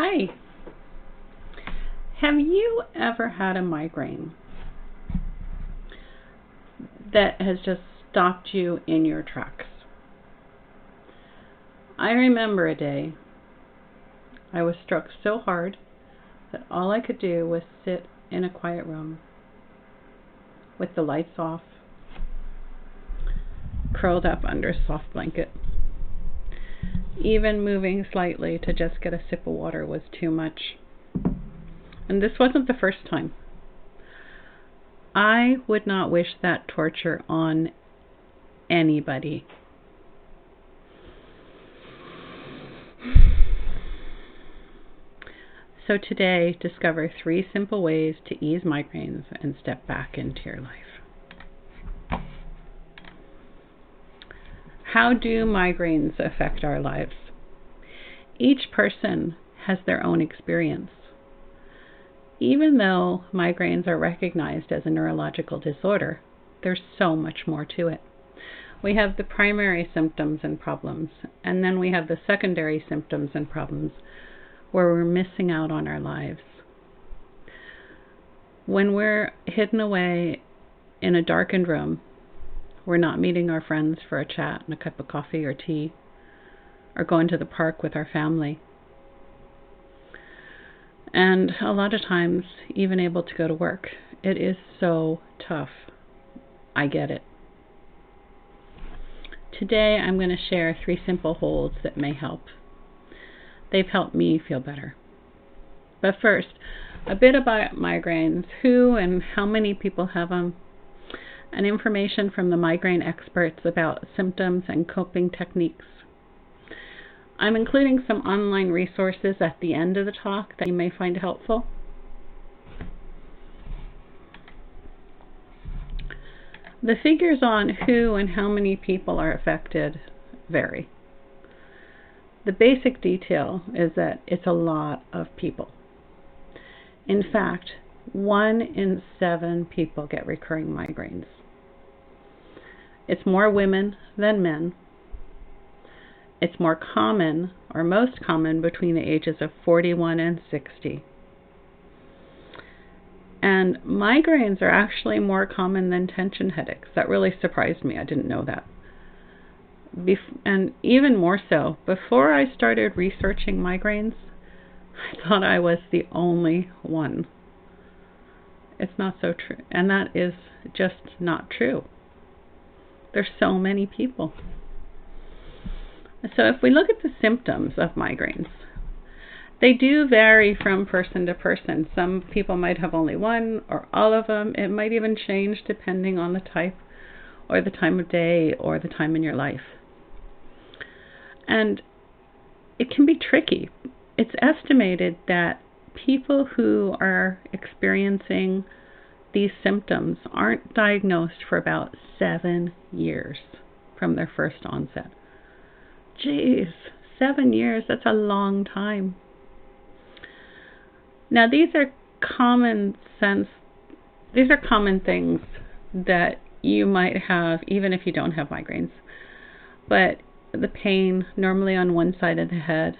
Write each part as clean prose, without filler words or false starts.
Hi. Have you ever had a migraine that has just stopped you in your tracks? I remember a day I was struck so hard that all I could do was sit in a quiet room with the lights off, curled up under a soft blanket. Even moving slightly to just get a sip of water was too much. And this wasn't the first time. I would not wish that torture on anybody. So today, discover 3 simple ways to ease migraines and step back into your life. How do migraines affect our lives? Each person has their own experience. Even though migraines are recognized as a neurological disorder, there's so much more to it. We have the primary symptoms and problems, and then we have the secondary symptoms and problems where we're missing out on our lives. When we're hidden away in a darkened room, we're not meeting our friends for a chat and a cup of coffee or tea, or going to the park with our family. And a lot of times, even able to go to work. It is so tough. I get it. Today, I'm going to share 3 simple holds that may help. They've helped me feel better. But first, a bit about migraines, who and how many people have them, and information from the migraine experts about symptoms and coping techniques. I'm including some online resources at the end of the talk that you may find helpful. The figures on who and how many people are affected vary. The basic detail is that it's a lot of people. In fact, 1 in 7 people get recurring migraines. It's more women than men. It's more common, or most common, between the ages of 41 and 60. And migraines are actually more common than tension headaches. That really surprised me. I didn't know that. And even more so, before I started researching migraines, I thought I was the only one. It's not so true. And that is just not true. There's so many people. So if we look at the symptoms of migraines, they do vary from person to person. Some people might have only one or all of them. It might even change depending on the type or the time of day or the time in your life. And it can be tricky. It's estimated that people who are experiencing these symptoms aren't diagnosed for about 7 years from their first onset. Geez, 7 years, that's a long time. Now, these are common things that you might have even if you don't have migraines. But the pain, normally on one side of the head,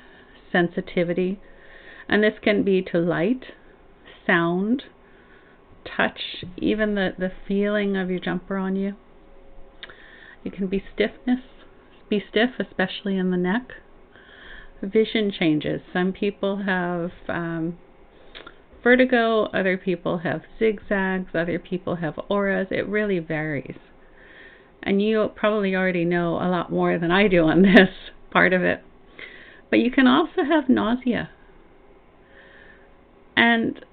sensitivity, and this can be to light, sound, touch, even the feeling of your jumper on you. It can be stiff, especially in the neck. Vision changes. Some people have vertigo, other people have zigzags, other people have auras. It really varies. And you probably already know a lot more than I do on this part of it. But you can also have nausea. And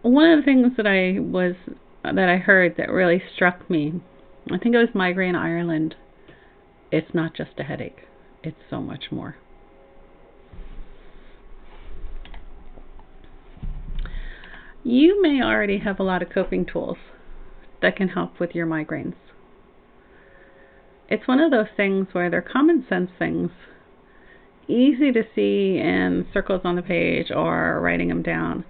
one of the things that I heard that really struck me, I think it was Migraine Ireland. It's not just a headache. It's so much more. You may already have a lot of coping tools that can help with your migraines. It's one of those things where they're common sense things, easy to see in circles on the page or writing them down,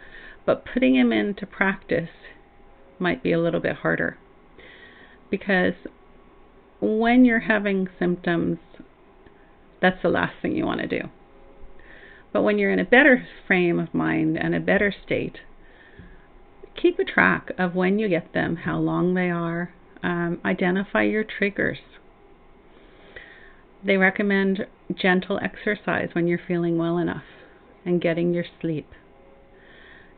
but putting them into practice might be a little bit harder, because when you're having symptoms, that's the last thing you want to do. But when you're in a better frame of mind and a better state, keep a track of when you get them, how long they are, identify your triggers. They recommend gentle exercise when you're feeling well enough, and getting your sleep,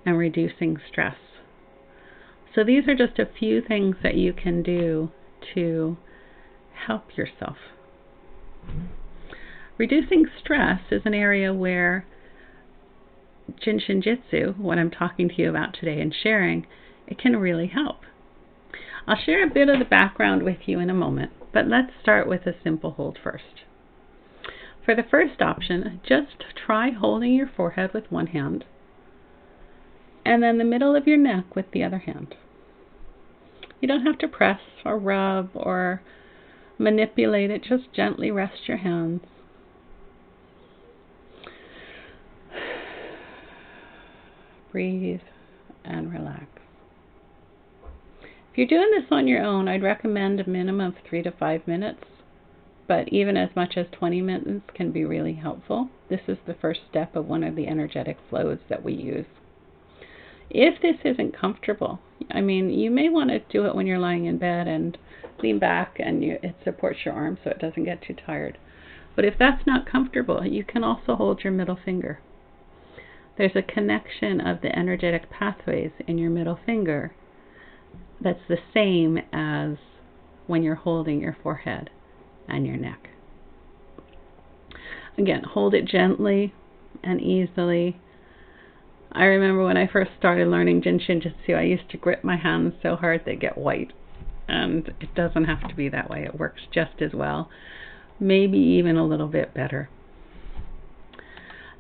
and reducing stress. So these are just a few things that you can do to help yourself. Reducing stress is an area where Jin Shin Jyutsu, what I'm talking to you about today and sharing, it can really help. I'll share a bit of the background with you in a moment, but let's start with a simple hold first. For the first option, just try holding your forehead with one hand and then the middle of your neck with the other hand. You don't have to press or rub or manipulate it, just gently rest your hands. Breathe and relax. If you're doing this on your own, I'd recommend a minimum of 3 to 5 minutes, but even as much as 20 minutes can be really helpful. This is the first step of one of the energetic flows that we use. If this isn't comfortable, you may want to do it when you're lying in bed and lean back and it supports your arm so it doesn't get too tired. But if that's not comfortable, you can also hold your middle finger. There's a connection of the energetic pathways in your middle finger that's the same as when you're holding your forehead and your neck. Again, hold it gently and easily. I remember when I first started learning Jin Shin Jyutsu, I used to grip my hands so hard they get white. And it doesn't have to be that way. It works just as well, maybe even a little bit better.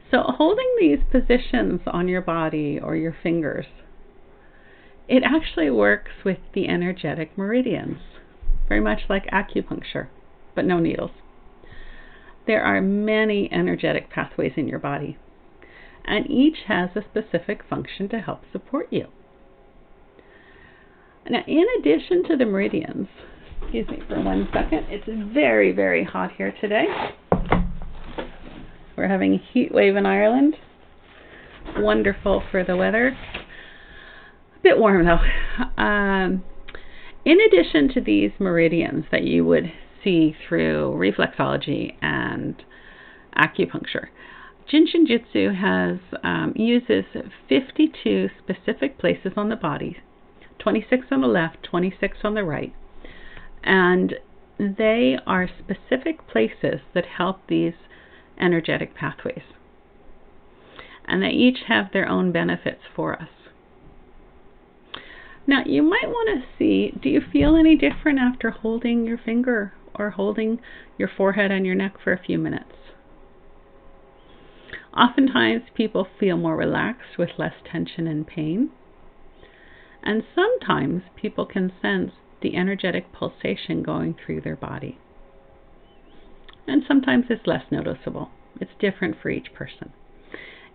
So holding these positions on your body or your fingers, it actually works with the energetic meridians, very much like acupuncture, but no needles. There are many energetic pathways in your body, and each has a specific function to help support you. Now, in addition to the meridians, excuse me for 1 second, it's very, very hot here today. We're having a heat wave in Ireland. Wonderful for the weather. A bit warm though. In addition to these meridians that you would see through reflexology and acupuncture, Jin Shin Jyutsu uses 52 specific places on the body, 26 on the left, 26 on the right, and they are specific places that help these energetic pathways, and they each have their own benefits for us. Now, you might want to see, do you feel any different after holding your finger or holding your forehead and your neck for a few minutes? Oftentimes, people feel more relaxed with less tension and pain, and sometimes people can sense the energetic pulsation going through their body. And sometimes it's less noticeable. It's different for each person.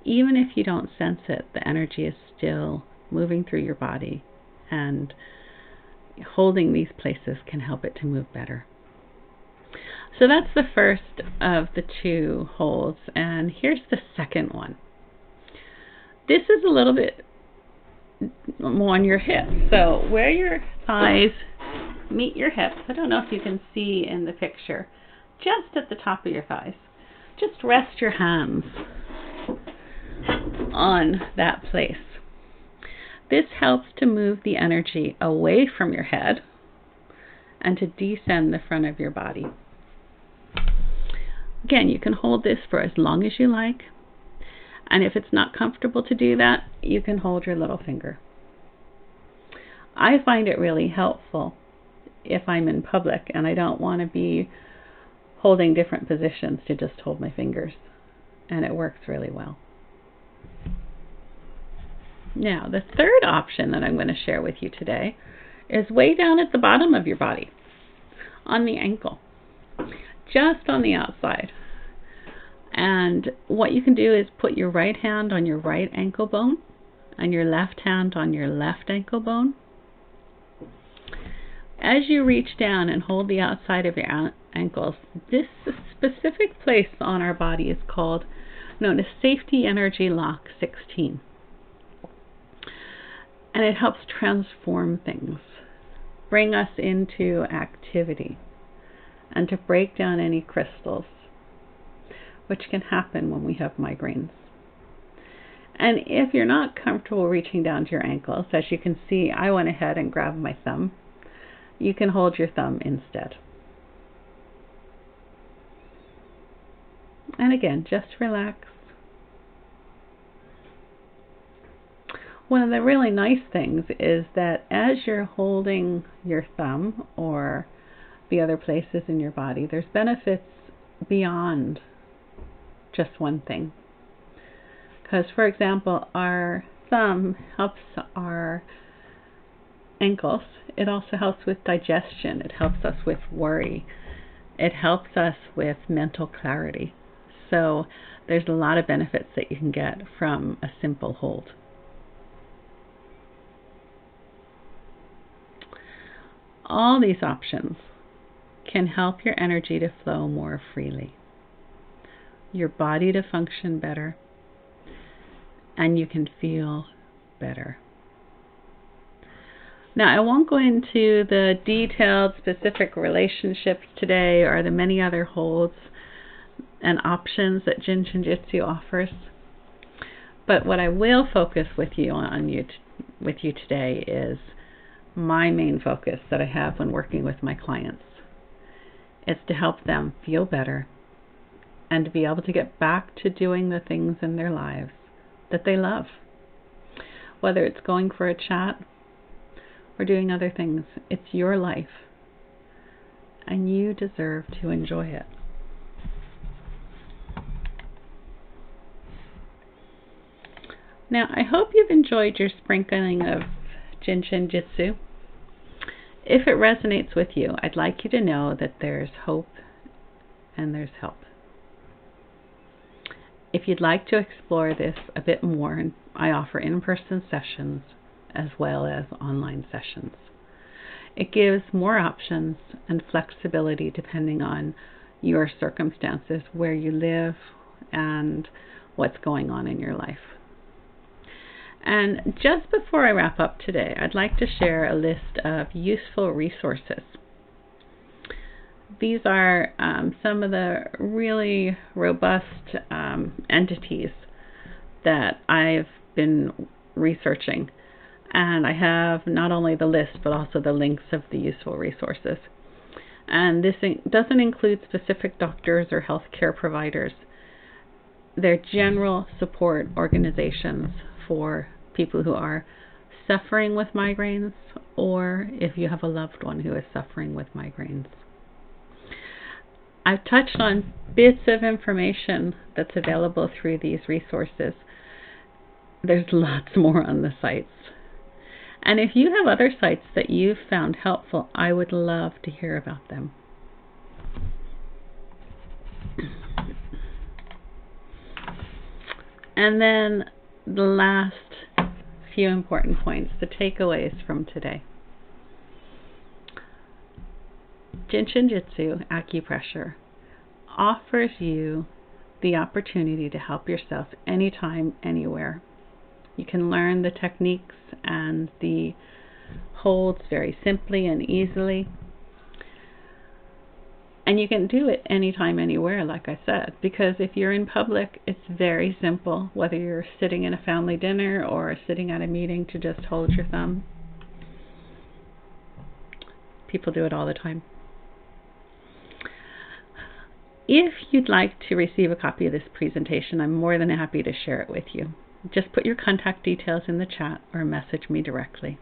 Even if you don't sense it, the energy is still moving through your body, and holding these places can help it to move better. So that's the first of the 2 holds, and here's the second one. This is a little bit more on your hips. So where your thighs meet your hips, I don't know if you can see in the picture, just at the top of your thighs. Just rest your hands on that place. This helps to move the energy away from your head and to descend the front of your body. Again, you can hold this for as long as you like, and if it's not comfortable to do that, you can hold your little finger. I find it really helpful if I'm in public and I don't want to be holding different positions, to just hold my fingers, and it works really well. Now, the third option that I'm going to share with you today is way down at the bottom of your body, on the ankle, just on the outside. And what you can do is put your right hand on your right ankle bone and your left hand on your left ankle bone. As you reach down and hold the outside of your ankles, this specific place on our body is called known as Safety Energy Lock 16. And it helps transform things, bring us into activity, and to break down any crystals, which can happen when we have migraines. And if you're not comfortable reaching down to your ankles, as you can see, I went ahead and grabbed my thumb. You can hold your thumb instead. And again, just relax. One of the really nice things is that as you're holding your thumb or the other places in your body, there's benefits beyond just one thing. Because, for example, our thumb helps our ankles. It also helps with digestion. It helps us with worry. It helps us with mental clarity. So there's a lot of benefits that you can get from a simple hold. All these options can help your energy to flow more freely, your body to function better, and you can feel better. Now, I won't go into the detailed specific relationships today or the many other holds and options that Jin Shin Jyutsu offers, but what I will focus with you today is my main focus that I have when working with my clients. It's to help them feel better and to be able to get back to doing the things in their lives that they love. Whether it's going for a chat or doing other things, it's your life and you deserve to enjoy it. Now, I hope you've enjoyed your sprinkling of Jin Shin Jyutsu. If it resonates with you, I'd like you to know that there's hope and there's help. If you'd like to explore this a bit more, I offer in-person sessions as well as online sessions. It gives more options and flexibility depending on your circumstances, where you live, and what's going on in your life. And just before I wrap up today, I'd like to share a list of useful resources. These are some of the really robust entities that I've been researching. And I have not only the list, but also the links of the useful resources. And this doesn't include specific doctors or healthcare providers. They're general support organizations for people who are suffering with migraines, or if you have a loved one who is suffering with migraines. I've touched on bits of information that's available through these resources. There's lots more on the sites. And if you have other sites that you've found helpful, I would love to hear about them. And then the last few important points, the takeaways from today. Jin Shin Jyutsu Acupressure offers you the opportunity to help yourself anytime, anywhere. You can learn the techniques and the holds very simply and easily. And you can do it anytime, anywhere, like I said, because if you're in public, it's very simple, whether you're sitting in a family dinner or sitting at a meeting, to just hold your thumb. People do it all the time. If you'd like to receive a copy of this presentation, I'm more than happy to share it with you. Just put your contact details in the chat or message me directly.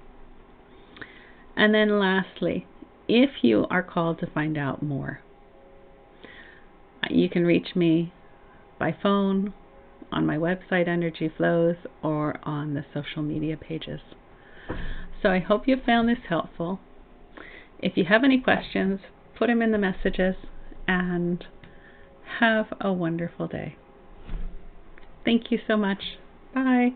And then lastly, if you are called to find out more, you can reach me by phone, on my website, Energy Flows, or on the social media pages. So I hope you found this helpful. If you have any questions, put them in the messages, and have a wonderful day. Thank you so much. Bye.